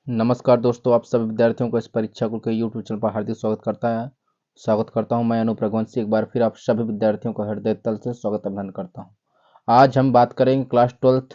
नमस्कार दोस्तों, आप सभी विद्यार्थियों को इस परीक्षा कुल के यूट्यूब चैनल पर हार्दिक स्वागत करता हूं। मैं अनूप रघुवंशी एक बार फिर आप सभी विद्यार्थियों का हृदय तल से स्वागत अभिनंदन करता हूं। आज हम बात करेंगे क्लास 12th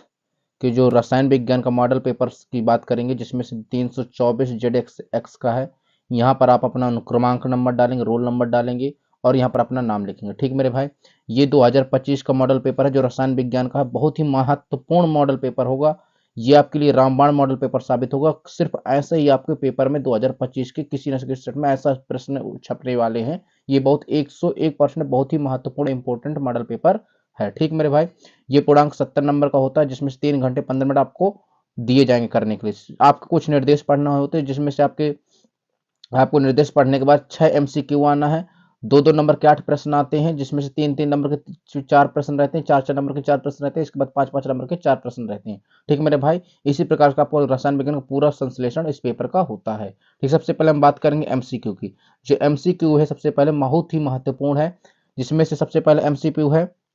के जो रसायन विज्ञान का मॉडल पेपर्स की बात करेंगे, जिसमें से 324 ZX का है। यहाँ पर आप अपना अनुक्रमांक नंबर डालेंगे, रोल नंबर डालेंगे और यहाँ पर अपना नाम लिखेंगे। ठीक मेरे भाई, ये 2025 का मॉडल पेपर है जो रसायन विज्ञान का है। बहुत ही महत्वपूर्ण मॉडल पेपर होगा। ये आपके लिए रामबाण मॉडल पेपर साबित होगा। सिर्फ ऐसे ही आपके पेपर में 2025 के किसी न किसी सेट में ऐसा प्रश्न छपने वाले हैं। ये बहुत 101% बहुत ही महत्वपूर्ण इंपॉर्टेंट मॉडल पेपर है। ठीक मेरे भाई, ये पूर्णांक 70 नंबर का होता है, जिसमें से 3 घंटे 15 मिनट आपको दिए जाएंगे करने के लिए। आपको कुछ निर्देश पढ़ना होते हैं, जिसमें से आपको निर्देश पढ़ने के बाद 6 MCQ आना है। 2-2 नंबर के 8 प्रश्न आते हैं, जिसमें से 3-3 नंबर के 4 प्रश्न रहते हैं, 4-4 नंबर के 4 प्रश्न रहते हैं। इसके बाद 5-5 नंबर के 4 प्रश्न रहते हैं। ठीक मेरे भाई, इसी प्रकार का आपको रसायन विज्ञान का पूरा संश्लेषण इस पेपर का होता है। ठीक, सबसे पहले हम बात करेंगे MCQ की। जो MCQ है सबसे पहले बहुत ही महत्वपूर्ण है, जिसमें से सबसे पहले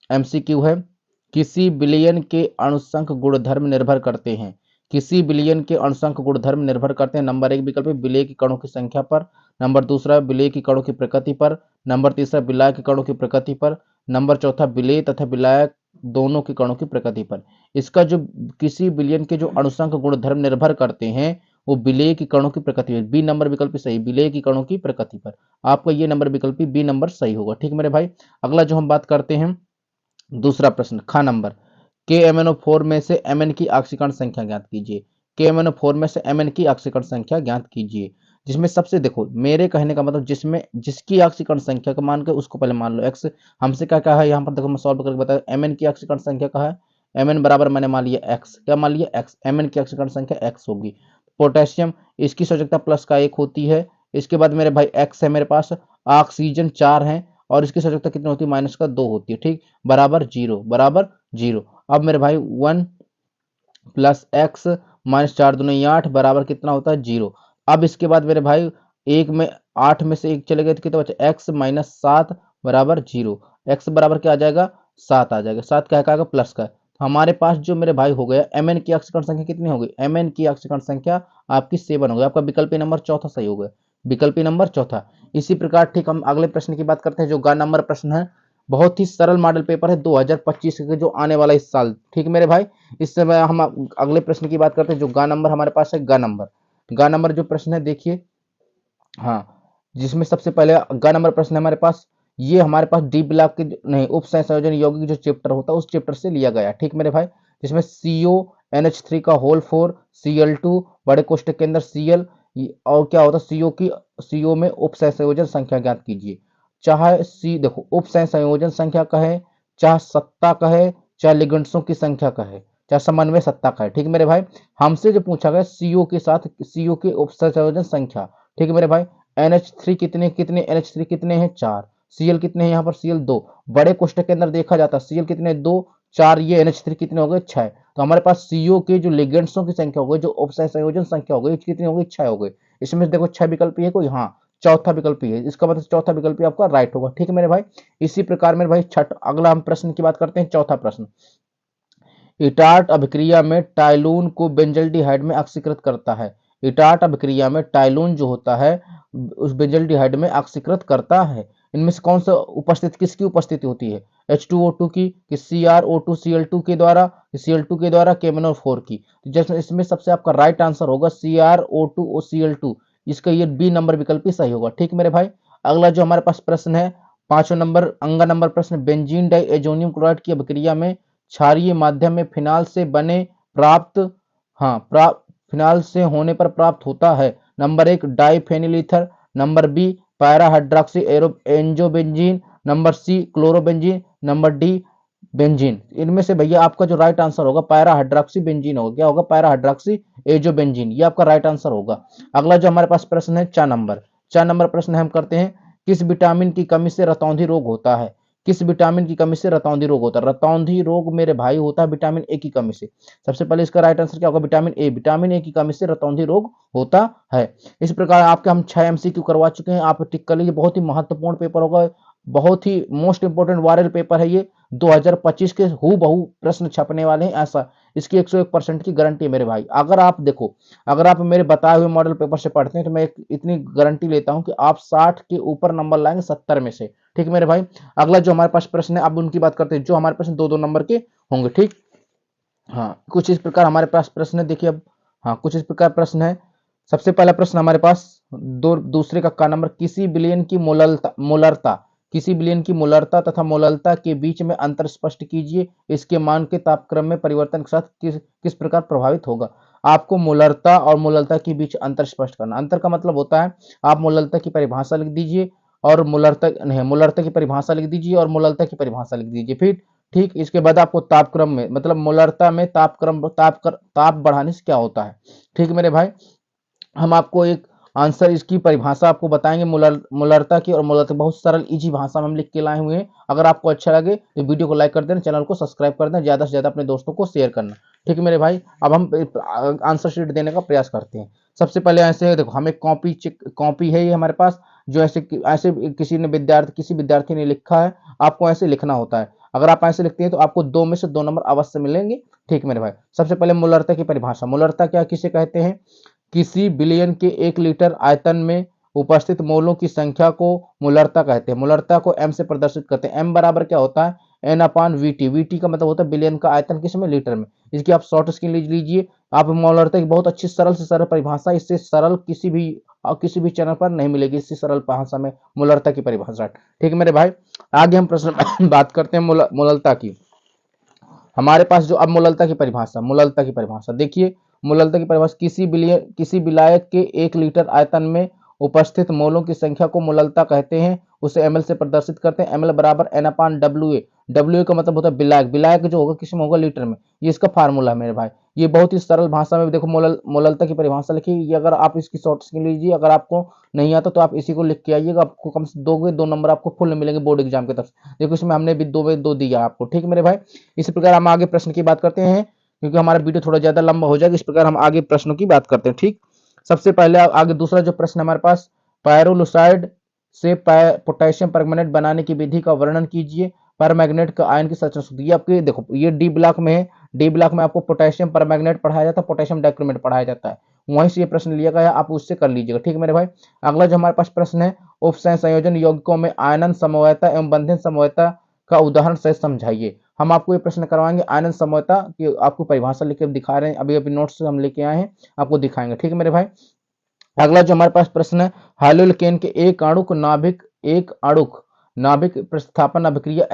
MCQ है किसी विलयन के अणुसंख गुणधर्म निर्भर करते हैं। किसी विलयन के अणुसंख गुणधर्म निर्भर करते हैं। नंबर 1 विकल्प है विलेय की कणों की संख्या पर। नंबर दूसरा विलेय की कणों की प्रकृति पर। नंबर तीसरा विलायक की कणों की प्रकृति पर। नंबर चौथा विलेय तथा विलायक दोनों की कणों की प्रकृति पर। इसका जो किसी विलयन के जो अणुसंख गुणधर्म निर्भर करते हैं वो विलेय की कणों की प्रकृति पर। बी नंबर विकल्प सही, विलेय की कणों की प्रकृति पर। आपका ये नंबर विकल्प बी नंबर सही होगा। ठीक मेरे भाई, अगला जो हम बात करते हैं दूसरा प्रश्न, खा नंबर KMnO4 में से Mn की ऑक्सीकरण संख्या ज्ञात कीजिए। KMnO4 में से Mn की ऑक्सीकरण संख्या ज्ञात कीजिए। जिसमें सबसे देखो, मेरे कहने का मतलब जिसमें जिसकी ऑक्सीकरण संख्या का मान के उसको पहले मान लो x। हमसे क्या कहा है यहाँ पर, देखो मैं सॉल्व करके बताया। Mn की ऑक्सीकरण संख्या कहा है, Mn बराबर मैंने मान लिया x। क्या मान लिया x, Mn की ऑक्सीकरण संख्या x होगी। पोटेशियम, इसकी सौजकता प्लस का 1 होती है। इसके बाद मेरे भाई x है मेरे पास, ऑक्सीजन 4 है और इसकी सौजकता कितनी होती है, माइनस का 2 होती है। ठीक, बराबर 0। अब मेरे भाई 1 प्लस एक्स माइनस 4×2 = 8 बराबर कितना होता है, 0। अब इसके बाद मेरे भाई 8 में से 1 चले गए तो कितना बचा, x माइनस 7 बराबर 0। x बराबर क्या आ जाएगा, 7 आ जाएगा। 7 क्या आएगा, प्लस का। हमारे पास जो मेरे भाई हो गया Mn की ऑक्सीकरण संख्या कितनी हो गई, Mn की ऑक्सीकरण संख्या आपकी 7 हो गई। आपका विकल्प नंबर चौथा सही हो गया, विकल्प नंबर चौथा। इसी प्रकार ठीक हम अगले प्रश्न की बात करते हैं, जो ग नंबर प्रश्न है। बहुत ही सरल मॉडल पेपर है 2025 के जो आने वाला इस साल। ठीक मेरे भाई, इस समय हम अगले प्रश्न की बात करते हैं, जो गा नंबर हमारे पास है। गा नंबर जो प्रश्न है देखिए, हाँ, जिसमें सबसे पहले गा नंबर प्रश्न है हमारे पास। ये हमारे पास डी ब्लॉक के नहीं, उप संयोजन यौगिक जो चैप्टर होता है उस चैप्टर से लिया गया। ठीक मेरे भाई, जिसमें CONH3 का होल 4, Cl2 बड़े कोष्टक के अंदर Cl, और क्या होता है CO में उप संयोजन संख्या ज्ञात कीजिए। चाहे सी देखो उप संयोजन संख्या का है, चाहे सत्ता का है, चाहे लिगेंड्सों की संख्या का है, चाहे समन्वय सत्ता का है। ठीक मेरे भाई, हमसे जो पूछा गया CO के साथ CO के उप संयोजन संख्या। ठीक मेरे भाई, NH3 कितने कितने NH3 कितने हैं, 4। Cl कितने हैं यहाँ पर, Cl 2। बड़े कोष्टक के अंदर देखा जाता है Cl कितने, 2 4, ये NH3 कितने हो गए, 6। तो हमारे पास CO के जो लिगेंड्सों की संख्या हो गई, जो उप संयोजन संख्या हो गई, कितनी हो गई, 6 हो गई। इसमें देखो 6 विकल्प है कोई, हाँ चौथा विकल्प है। इसका मतलब चौथा विकल्प आपका राइट होगा। ठीक है मेरे भाई, इसी प्रकार मेरे भाई अगला हम प्रश्न की बात करते हैं, चौथा प्रश्न। इटार्ट अभिक्रिया में टाइलून को बेंजल्डिहाइड में ऑक्सीकृत करता है। इटार्ट अभिक्रिया में टाइलून जो होता है उस बेंजल्डिहाइड में ऑक्सीकृत करता है। इनमें से कौन सा उपस्थित, किसकी उपस्थिति होती है, H2O2 की, कि CrO2Cl2 के द्वारा, Cl2 के द्वारा, KMnO4 की। जैसे इसमें सबसे आपका राइट आंसर होगा CrO2Cl2। इसका ये बी नंबर विकल्प ही सही होगा। ठीक मेरे भाई, अगला जो हमारे पास प्रश्न है 5वां नंबर अंगा नंबर प्रश्न, बेंजीन डाइएजोनियम क्लोराइड की अभिक्रिया में क्षारीय माध्यम में फिनाल से बने प्राप्त, फिनाल से होने पर प्राप्त होता है। Number 1 diphenyl ether, number B para hydroxy azobenzene, number C chlorobenzene, number D benzene. इनमें से भैया आपका जो राइट आंसर होगा पैरा हाइड्रोक्सी बेंजीन होगा। क्या होगा, पैरा हाइड्रोक्सी एजोबेंजीन, ये आपका राइट आंसर होगा। अगला जो हमारे पास प्रश्न है 4 नंबर प्रश्न हम करते हैं, किस विटामिन की कमी से रतौंधी रोग होता है। किस विटामिन की कमी से रतौंधी रोग होता है। रतौंधी रोग मेरे भाई होता है विटामिन ए की कमी से। सबसे पहले इसका राइट आंसर क्या होगा, विटामिन ए। विटामिन ए की कमी से रतौंधी रोग होता है। इस प्रकार आपके हम 6 MCQ करवा चुके हैं, आप टिक कर लीजिए। बहुत ही महत्वपूर्ण पेपर होगा, बहुत ही मोस्ट इंपोर्टेंट वायरल पेपर है ये। 2025 के हूबहू प्रश्न छपने वाले हैं, ऐसा इसकी 101% की गारंटी है मेरे भाई। अगर आप देखो, अगर आप मेरे बताए हुए मॉडल पेपर से पढ़ते हैं तो मैं इतनी गारंटी लेता हूं कि आप 60 के ऊपर नंबर लाएंगे 70 में से। ठीक है मेरे भाई। अगला जो हमारे पास प्रश्न है, अब उनकी बात करते हैं जो हमारे पास 2-2 नंबर के होंगे। ठीक, हाँ कुछ इस प्रकार हमारे पास प्रश्न है, देखिए अब। हाँ कुछ इस प्रकार प्रश्न है। सबसे पहला प्रश्न हमारे पास दूसरे का नंबर, किसी विलयन की मोलरता किसी विलयन की मोलरता तथा मोललता के बीच में अंतर स्पष्ट कीजिए। इसके मान के तापक्रम में परिवर्तन के साथ किस प्रकार प्रभावित होगा। आपको मोलरता और मोललता के बीच अंतर स्पष्ट करना। अंतर का मतलब होता है, आप मोललता की परिभाषा लिख दीजिए और मोलरता की परिभाषा लिख दीजिए और मोललता की परिभाषा लिख दीजिए। फिर ठीक, इसके बाद आपको तापक्रम में, मतलब मोलरता में ताप बढ़ाने से क्या होता है। ठीक मेरे भाई, हम आपको एक आंसर, इसकी परिभाषा आपको बताएंगे मोलरता की, और मोलरता बहुत सरल इजी भाषा में हम लिख के लाए हुए हैं। अगर आपको अच्छा लगे तो वीडियो को लाइक कर देना, चैनल को सब्सक्राइब कर देना, ज्यादा से ज्यादा अपने दोस्तों को शेयर करना। ठीक है मेरे भाई, अब हम आंसर शीट देने का प्रयास करते हैं। सबसे पहले ऐसे देखो, हम एक कॉपी है ये हमारे पास, जो ऐसे किसी विद्यार्थी ने लिखा है। आपको ऐसे लिखना होता है। अगर आप ऐसे लिखते हैं तो आपको 2 में से 2 नंबर अवश्य मिलेंगे। ठीक मेरे भाई, सबसे पहले मोलरता की परिभाषा। मोलरता क्या किसे कहते हैं, किसी बिलियन के 1 लीटर आयतन में उपस्थित मोलों की संख्या को मोलरता कहते हैं। मोलरता को एम से प्रदर्शित करते हैं। एम बराबर क्या होता है, एन अपान वीटी। वीटी का मतलब होता है बिलियन का आयतन किस में, लीटर में। इसकी आप शॉर्ट स्क्रीन लीजिए। आप मोलरता की बहुत अच्छी सरल से सरल परिभाषा, इससे सरल किसी भी चैनल पर नहीं मिलेगी, इससे सरल भाषा में मोलरता की परिभाषा। ठीक है मेरे भाई, आगे हम प्रश्न बात करते हैं मोललता की। हमारे पास जो अब मोललता की परिभाषा देखिए। मोललता की परिभाषा, किसी विलायक के 1 लीटर आयतन में उपस्थित मोलों की संख्या को मोललता कहते हैं। उसे एमएल से प्रदर्शित करते हैं। एमएल बराबर एन अपान डब्ल्यू ए। डब्ल्यू का मतलब होता है विलायक। विलायक जो होगा किस में होगा, लीटर में। ये इसका फार्मूला है मेरे भाई। ये बहुत ही सरल भाषा में देखो, मोललता की परिभाषा लिखी। ये अगर आप इसकी शॉर्ट स्क्रीन लीजिए, अगर आपको नहीं आता तो आप इसी को लिख के आइएगा। आपको कम से 2 नंबर आपको फुल मिलेंगे बोर्ड एग्जाम की तरफ से। देखो इसमें हमने भी 2 में 2 दिया आपको। ठीक है मेरे भाई, इसी प्रकार हम आगे प्रश्न की बात करते हैं, क्योंकि हमारा वीडियो थोड़ा ज्यादा लंबा हो जाएगा। इस प्रकार हम आगे प्रश्नों की बात करते हैं। ठीक, सबसे पहले आगे दूसरा जो प्रश्न हमारे पास, पायरोलुसाइड से पोटेशियम परमैंगनेट बनाने की विधि का वर्णन कीजिए। परमैंगनेट का आयन की संरचना सूत्र। ये आपके देखो, ये डी ब्लॉक में है। डी ब्लॉक में आपको पोटेशियम परमैंगनेट पढ़ाया जाता है, पोटेशियम डाइक्रोमेट पढ़ाया जाता है। वहीं से ये प्रश्न लिया गया है, आप उससे कर लीजिएगा। ठीक है मेरे भाई, अगला जो हमारे पास प्रश्न है, उपसंयोजन यौगिकों में आयनन समवायता एवं बंधन समवायता का उदाहरण से समझाइए। हम आपको ये प्रश्न करवाएंगे आयनन समवायता की, आपको परिभाषा लिख के दिखा रहे हैं। अभी अभी नोट्स से हम लेके आए हैं, आपको दिखाएंगे। ठीक है मेरे भाई, अगला जो हमारे पास प्रश्न है, हाइड्रोकेन के एक अणुक नाभिक प्रतिस्थापन अभिक्रिया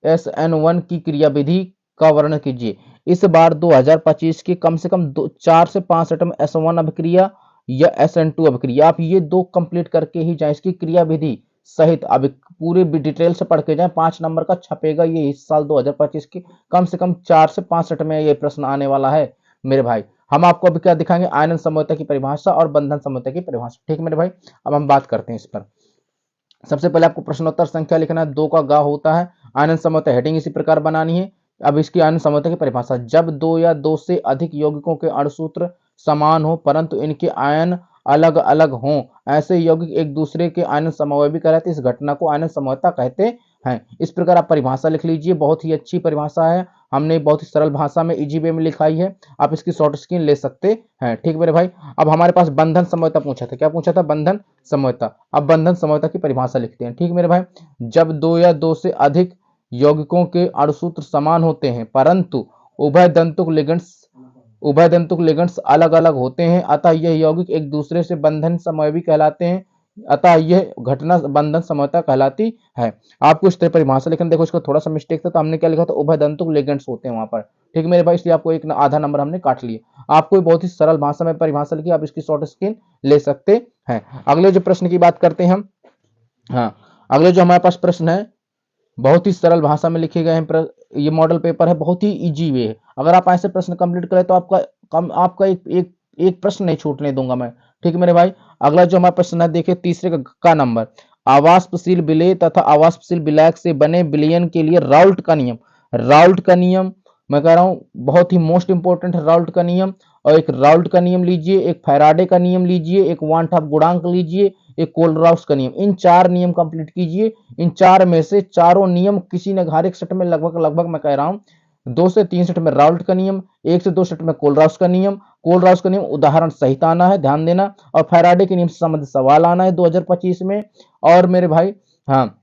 SN1 की क्रियाविधि का वर्णन कीजिए। इस बार 2025 की कम से कम 4 से 5 एटम S1 अभिक्रिया या SN2 अभिक्रिया, आप ये 2 कंप्लीट करके ही जाए। इसकी क्रियाविधि सहित अब पूरे डिटेल से पढ़ के जाए। 5 नंबर का छपेगा ये इस साल 2025 की कम से कम 4 से 5 सेट में ये प्रश्न आने वाला है मेरे भाई। हम आपको अभी क्या दिखाएंगे, आयनन समवायता की परिभाषा और बंधन समवायता की परिभाषा। ठीक मेरे भाई, अब हम बात करते हैं इस पर। सबसे पहले आपको प्रश्नोत्तर संख्या लिखना है, 2 का गा होता है। आयनन समवायता हेडिंग इसी प्रकार बनानी है। अब इसकी आयनन समवायता की परिभाषा, जब 2 या 2 से अधिक यौगिकों के अणुसूत्र समान हो परंतु इनके आयन अलग अलग हों, ऐसे यौगिक एक दूसरे के आयनन समवयवी कहलाते हैं। इस घटना को आयनन समवायता कहते हैं। इस प्रकार आप परिभाषा लिख लीजिए, बहुत ही अच्छी परिभाषा है। हमने बहुत ही सरल भाषा में, इजी वे में लिखाई है। आप इसकी शॉर्ट स्क्रीन ले सकते हैं। ठीक मेरे भाई, अब हमारे पास बंधन समवायता पूछा था। क्या पूछा था, बंधन समवायता। अब बंधन समवायता की परिभाषा लिखते हैं। ठीक मेरे भाई, जब 2 या 2 से अधिक यौगिकों के अणुसूत्र समान होते हैं परंतु उभय दंतुक लिगेंड्स अलग अलग होते हैं, अतः यह यौगिक एक दूसरे से बंधन समवयवी कहलाते हैं। अतः यह घटना बंधन समवायता कहलाती है। आपको इस तरह परिभाषा लिखना। देखो इसका थोड़ा सा मिस्टेक था, तो हमने क्या लिखा था, उभय दंतुक लिगेंड्स होते हैं वहां पर। ठीक मेरे भाई, इसलिए आपको एक आधा नंबर हमने काट लिया। आपको बहुत ही सरल भाषा में परिभाषा लिखी, आप इसकी शॉर्ट स्क्रीन ले सकते हैं। अगले जो प्रश्न की बात करते हैं हम, हाँ अगले जो हमारे पास प्रश्न है, बहुत ही सरल भाषा में लिखे गए हैं। ये मॉडल पेपर है, बहुत ही इजी वे है। अगर आप ऐसे प्रश्न कंप्लीट करें तो आपका एक प्रश्न नहीं छूटने दूंगा मैं। ठीक है मेरे भाई, अगला जो हमारा प्रश्न है, देखिए तीसरे का नंबर, आवासशील विलेय तथा आवासशील विलायक से बने विलयन के लिए राउल्ट का नियम मैं कह रहा हूं बहुत ही मोस्ट इंपोर्टेंट है। राउल्ट का नियम, और एक राउल्ट का नियम लीजिए, एक फैराडे का नियम लीजिए, एक वान टॉप गुणांक लीजिए, एक कोलराउस का नियम। इन 4 नियम कंप्लीट कीजिए। इन 4 में से चारों नियम किसी ने हर एक सेट में लगभग मैं कह रहा हूं 2 से 3 सेट में राउल्ट का नियम, 1 से 2 सेट में कोलराउस का नियम, कोलराउस का नियम उदाहरण सहित आना है, ध्यान देना, और फैराडे के नियम से संबंधित सवाल आना है 2025 में। और मेरे भाई हाँ,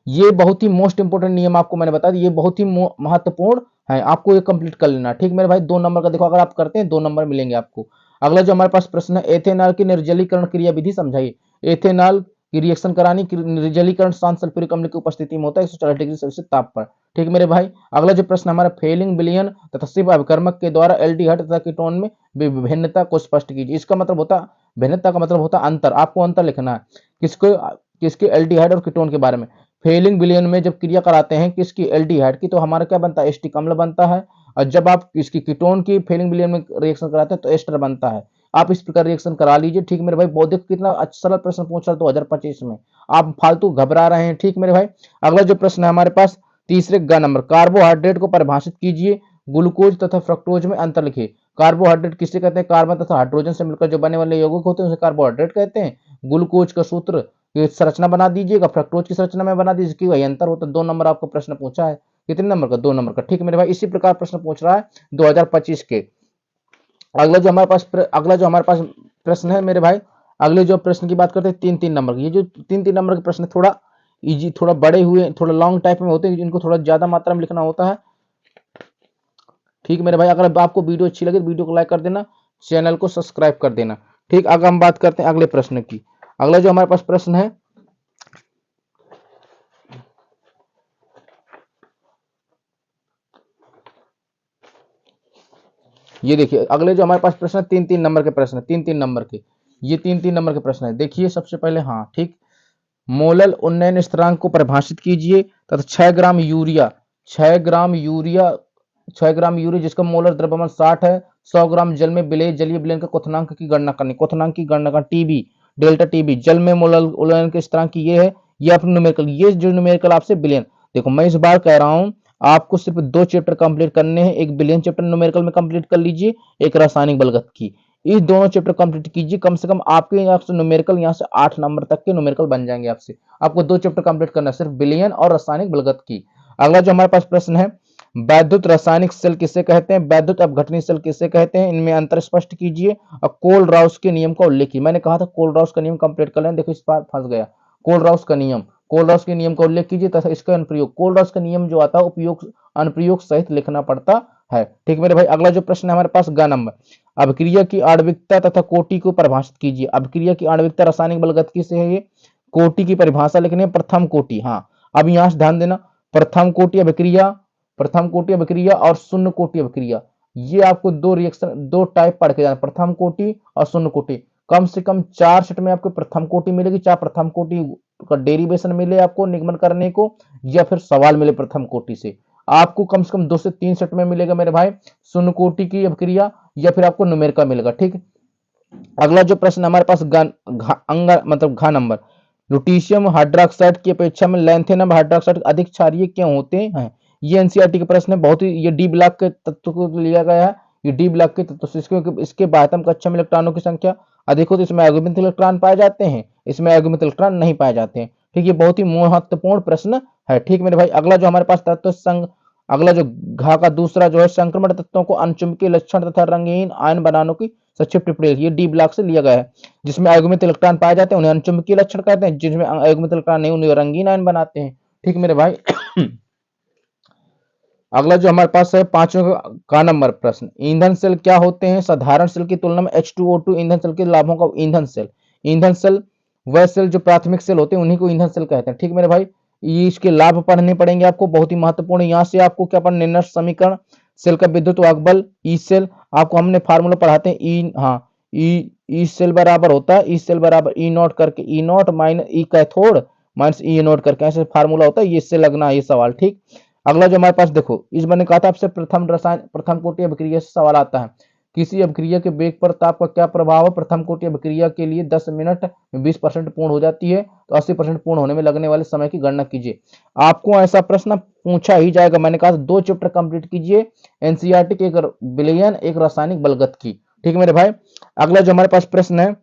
ये बहुत ही मोस्ट इंपोर्टेंट नियम आपको मैंने बता दिया, ये बहुत ही महत्वपूर्ण है, आपको ये कंप्लीट कर लेना। ठीक मेरे भाई, 2 नंबर का देखो, अगर आप करते हैं 2 नंबर मिलेंगे आपको। अगला जो हमारे पास प्रश्न है, एथेनॉल की निर्जलीकरण क्रिया विधि समझाइए। एथेनॉल की रिएक्शन करानी, निर्जलीकरण शांत सल्फ्यूरिक अम्ल की उपस्थिति में होता है 140 डिग्री सेल्सियस ताप पर। ठीक मेरे भाई, अगला जो प्रश्न हमारा, फेलिंग विलयन तथा शिव अभिकर्मक के द्वारा एल्डिहाइड तथा कीटोन में भिन्नता को स्पष्ट कीजिए। इसका मतलब होता, भिन्नता का मतलब होता अंतर, आपको अंतर लिखना है किसको, किसके, एल्डिहाइड और कीटोन के बारे में। फेलिंग विलयन में जब क्रिया कराते हैं किसकी, एल्डिहाइड की, तो हमारा क्या बनता है, एस्टिक अम्ल बनता है। और जब आप इसकी कीटोन की फेलिंग विलयन में रिएक्शन कराते हैं तो एस्टर बनता है। आप इस प्रकार रिएक्शन करा लीजिए। ठीक मेरे भाई, बौद्धिक कितना अच्छा सरल प्रश्न पूछ रहा है 2025 में, आप फालतू घबरा रहे हैं। ठीक मेरे भाई, अगला जो प्रश्न है हमारे पास तीसरे ग नंबर, कार्बोहाइड्रेट को परिभाषित कीजिए, ग्लूकोज तथा फ्रक्टोज में अंतर लिखिए। कार्बोहाइड्रेट किसे कहते हैं, कार्बन तथा हाइड्रोजन से मिलकर जो बने वाले यौगिक होते हैं उसे कार्बोहाइड्रेट कहते हैं। ग्लूकोज का सूत्र ये संरचना बना दीजिएगा, फ्रक्टोज की संरचना में बना दीजिए, वही अंतर होता है। 2 नंबर आपको प्रश्न पूछा है, कितने नंबर का, 2 नंबर का। ठीक मेरे भाई, इसी प्रकार प्रश्न पूछ रहा है 2025 के। अगला जो हमारे पास प्रश्न है मेरे भाई, अगले जो प्रश्न की बात करते हैं 3-3 नंबर की। ये जो 3-3 नंबर के प्रश्न थोड़ा इजी, थोड़ा बड़े हुए, थोड़ा लॉन्ग टाइप में होते हैं, इनको थोड़ा ज्यादा मात्रा में लिखना होता है। ठीक मेरे भाई, अगर आपको वीडियो अच्छी लगे तो वीडियो को लाइक कर देना, चैनल को सब्सक्राइब कर देना। ठीक, अगर हम बात करते हैं अगले प्रश्न की। अगला जो हमारे पास प्रश्न है, ये देखिए, अगले जो हमारे पास प्रश्न है 3-3 नंबर के प्रश्न है, 3-3 नंबर के, ये 3-3 नंबर के प्रश्न है। देखिए सबसे पहले, हाँ ठीक, मोलल उन्नयन स्थिरांक को परिभाषित कीजिए तथा 6 gram urea, 6 gram urea, 6 gram urea जिसका मोलर द्रव्यमान 60 है, 100 ग्राम जल में विलेय जलीय विलयन का क्वथनांक की गणना करनी, क्वथनांक की गणना का टीबी, डेल्टा टीबी, जल में मोलल उन्नयन के स्थिरांक की ये है, ये अपने न्यूमेरिकल, ये जो न्यूमेरिकल आपसे विलयन, देखो मैं इस बार कह रहा हूं आपको सिर्फ 2 चैप्टर कंप्लीट करने हैं, एक विलयन चैप्टर न्यूमेरिकल में कंप्लीट कर लीजिए, एक रासायनिक बलगत की, इस दोनों चैप्टर कंप्लीट कीजिए। कम से कम आपके यहाँ से न्यूमेरिकल, यहाँ से 8 नंबर तक के न्यूमेरिकल बन जाएंगे आपसे। आपको 2 चैप्टर कंप्लीट करना है, सिर्फ विलयन और रासायनिक बलगत की। अगला जो हमारे पास प्रश्न है, वैद्युत रासायनिक सेल किसे कहते हैं, वैद्युत अपघटनी सेल किसे कहते हैं, इनमें अंतर स्पष्ट कीजिए और कोल राउस के नियम का उल्लेख कीजिए। मैंने कहा था कोल राउस का नियम कंप्लीट कर लें, देखो इस बार फंस गया। कोल राउस का नियम, कोल राउस के नियम का उल्लेख कीजिए तथा इसका अनुप्रयोग, कोल राउस का नियम जो आता है उपयोग अनुप्रयोग सहित लिखना पड़ता है। ठीक मेरे भाई, अगला जो प्रश्न है हमारे पास ग नंबर, अभिक्रिया की आणविकता तथा कोटि को परिभाषित कीजिए। अभिक्रिया की आणविकता रासायनिक बलगतिकी से है ये, कोटि की परिभाषा लिखनी है प्रथम कोटि। हाँ, अब यहां से ध्यान देना, प्रथम कोटि अभिक्रिया, प्रथम कोटि अभिक्रिया और शून्य कोटि अभिक्रिया, ये आपको 2 रिएक्शन, 2 टाइप पढ़ के जाना, प्रथम कोटि और शून्य कोटि। कम से कम 4 सेट में आपको प्रथम कोटि मिलेगी, चाहे प्रथम कोटि का डेरिवेशन मिले आपको निगमन करने को, या फिर सवाल मिले प्रथम कोटि से, आपको कम से कम 2 से 3 सेट में मिलेगा मेरे भाई शून्य कोटि की अभिक्रिया, या फिर आपको न्यूमेरिकल मिलेगा। ठीक, अगला जो प्रश्न हमारे पास मतलब घ नंबर, लुटीशियम हाइड्रोक्साइड की अपेक्षा में लैंथेनम हाइड्रोक्साइड अधिक क्षारीय क्यों होते हैं। ये एनसीईआरटी के प्रश्न है, बहुत ही, ये डी ब्लॉक के तत्व को लिया गया है, ये डी ब्लॉक के तत्व से इसके बाह्यतम कक्षा में इलेक्ट्रॉनों की संख्या अधिक होती है, इसमें आगमित इलेक्ट्रॉन पाए जाते हैं, इसमें आगमित इलेक्ट्रॉन नहीं पाए जाते हैं। ठीक, ये बहुत ही महत्वपूर्ण प्रश्न है। ठीक मेरे भाई, अगला जो हमारे पास तत्व संग, अगला जो घा का दूसरा जो है, संक्रमण तत्वों को अनचुंबकीय लक्षण तथा रंगीन आयन बनाने की संक्षिप्त टिप्पणी, ये डी ब्लॉक से लिया गया है। जिसमें अयुग्मित इलेक्ट्रॉन पाए जाते हैं उन्हें अनचुंबकीय लक्षण कहते हैं, जिसमें अयुग्मित इलेक्ट्रॉन नहीं उन्हें रंगीन आयन बनाते हैं। ठीक मेरे भाई, अगला जो हमारे पास है 5वें का नंबर प्रश्न, ईंधन सेल क्या होते हैं। साधारण सेल की तुलना में H2O2 ईंधन सेल के लाभों का, ईंधन सेल, ईंधन सेल वह सेल जो प्राथमिक सेल होते हैं उन्हीं को ईंधन सेल कहते हैं। ठीक मेरे भाई, ये इसके लाभ पढ़ने पड़ेंगे आपको, बहुत ही महत्वपूर्ण। यहाँ से आपको क्या पढ़ना, निर्णय समीकरण, सेल का विद्युत वाहक बल, ई सेल, आपको हमने फार्मूला पढ़ाते हैं, ई, हाँ, ई सेल बराबर होता है, ई सेल बराबर ई नॉट करके, E naught minus E cathode minus E naught करके, ऐसे फार्मूला होता है, ये इससे लगना है ये सवाल। ठीक, अगला जो हमारे पास देखो, इस मैंने कहा था आपसे प्रथम रसायन, प्रथम कोटि अभिक्रिया से सवाल आता है, किसी अभिक्रिया के वेग पर ताप का क्या प्रभाव है। प्रथम कोटि अभिक्रिया के लिए 10 मिनट में 20% पूर्ण हो जाती है, तो 80% पूर्ण होने में लगने वाले समय की गणना कीजिए। आपको ऐसा प्रश्न पूछा ही जाएगा। मैंने कहा 2 चैप्टर कंप्लीट कीजिए एनसीईआरटी के, एक विलयन, एक रासायनिक बलगत की। ठीक मेरे भाई, अगला जो हमारे पास प्रश्न है,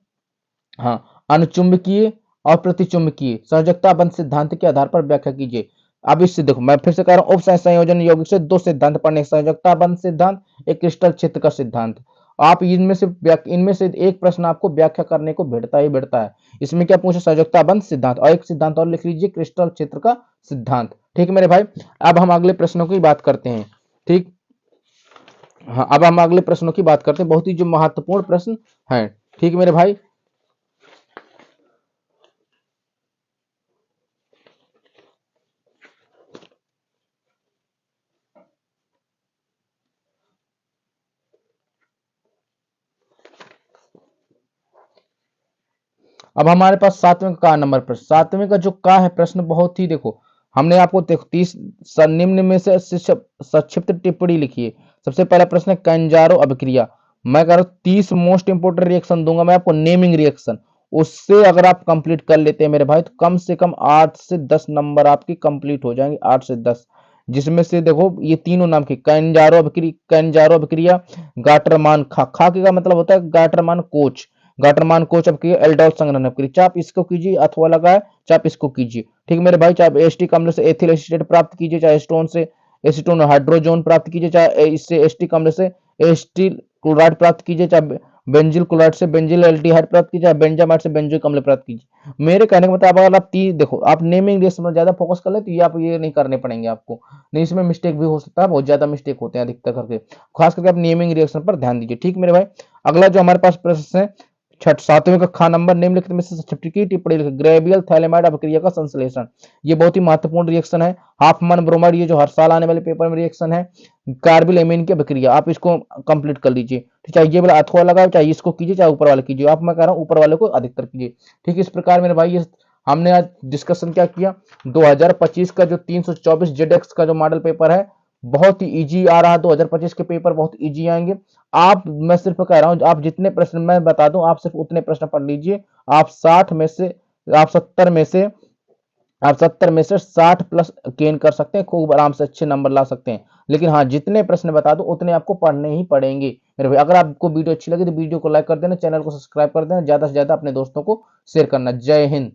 हाँ, अनुचुंबकीय और प्रतिचुंबकीय संयोजकता बंध सिद्धांत के आधार पर व्याख्या कीजिए। अब इससे देखो मैं फिर से कह रहा हूँ, उप संयोजन यौगिक से दो सिद्धांत पढ़ने, संयोजकता बंध सिद्धांत, एक क्रिस्टल क्षेत्र का सिद्धांत। आप इनमें से एक प्रश्न आपको व्याख्या करने को भिड़ता ही भिड़ता है। इसमें क्या पूछे, संयोजकता बंध सिद्धांत, और एक सिद्धांत और लिख लीजिए, क्रिस्टल क्षेत्र का सिद्धांत। ठीक मेरे भाई, अब हम अगले प्रश्नों की बात करते हैं। ठीक, हाँ अब हम अगले प्रश्नों की बात करते हैं, बहुत ही जो महत्वपूर्ण प्रश्न है। ठीक मेरे भाई, अब हमारे पास सातवें का नंबर प्रश्न, सातवें का जो का है प्रश्न बहुत ही देखो, हमने आपको देखो 30 निम्न में से संक्षिप्त टिप्पणी लिखी है। सबसे पहला प्रश्न है कंजारो अभिक्रिया। मैं कह रहा हूँ 30 मोस्ट इंपोर्टेंट रिएक्शन दूंगा मैं आपको, नेमिंग रिएक्शन, उससे अगर आप कंप्लीट कर लेते हैं मेरे भाई तो कम से कम 8 से 10 नंबर आपकी कंप्लीट हो जाएंगे, 8 से 10। जिसमें से देखो ये तीनों नाम की कंजारो अभिक्रिया, गाटरमान खा का मतलब होता है गाटरमान कोच, गाटरमान कोच अब की एल्डोल संग्रहण करिए, चाहे आप इसको कीजिए अथवा लगाए, चाहे आप इसको कीजिए। ठीक मेरे भाई, चाहे एस्टिक अम्ल से एथिल एसीटेट प्राप्त कीजिए, चाहे स्टोन से एसीटोन हाइड्रोजोन प्राप्त कीजिए, चाहे इससे एस्टिक अम्ल से एस्टिल क्लोराइड प्राप्त कीजिए, चाहे बेंजिल क्लोराइड से बेंजिल एल्डिहाइड प्राप्त कीजिए, चाहे बेंजामाइड से बेंजोइक अम्ल प्राप्त कीजिए। मेरे कहने का मतलब अगर आप देखो आप नेमिंग रेस में ज्यादा फोकस कर ले तो ये आप ये नहीं करने पड़ेंगे आपको, नहीं इसमें मिस्टेक भी हो सकता है, बहुत ज्यादा मिस्टेक होते हैं अधिकतर करके, खास करके आप नेमिंग रिएक्शन पर ध्यान दीजिए। ठीक मेरे भाई, अगला जो हमारे पास प्रश्न है छठ सातवें का खा नंबर, निम्नलिखित में से संक्षिप्त की टिप्पणी लिखिए, ग्रेवियल थैलेमाइड अभिक्रिया का संश्लेषण। ये बहुत ही महत्वपूर्ण रिएक्शन है। हाफमैन ब्रोमाइड, ये जो हर साल आने वाले पेपर में रिएक्शन है। कार्बिल एमीन की अभिक्रिया, आप इसको कंप्लीट कर लीजिए। चाहे ये वाला अथवा लगाओ, चाहे इसको कीजिए, चाहे ऊपर वाले कीजिए, आप मैं कह रहा हूँ ऊपर वाले को अधिकतर कीजिए। ठीक, इस प्रकार मेरे भाई ये हमने आज डिस्कशन क्या किया, 2025 का जो 324 जेडेक्स का जो मॉडल पेपर है बहुत ही इजी आ रहा है, 2025 के पेपर बहुत इजी आएंगे। आप, मैं सिर्फ कह रहा हूं आप जितने प्रश्न मैं बता दूं आप सिर्फ उतने प्रश्न पढ़ लीजिए। आप 60 में से आप 70 में से आप 70 में से 60 प्लस गेन कर सकते हैं, खूब आराम से अच्छे नंबर ला सकते हैं। लेकिन हाँ, जितने प्रश्न बता दूं उतने आपको पढ़ने ही पड़ेंगे मेरे भाई। अगर आपको वीडियो अच्छी लगी तो वीडियो को लाइक कर देना, चैनल को सब्सक्राइब कर देना, ज्यादा से ज्यादा अपने दोस्तों को शेयर करना। जय हिंद।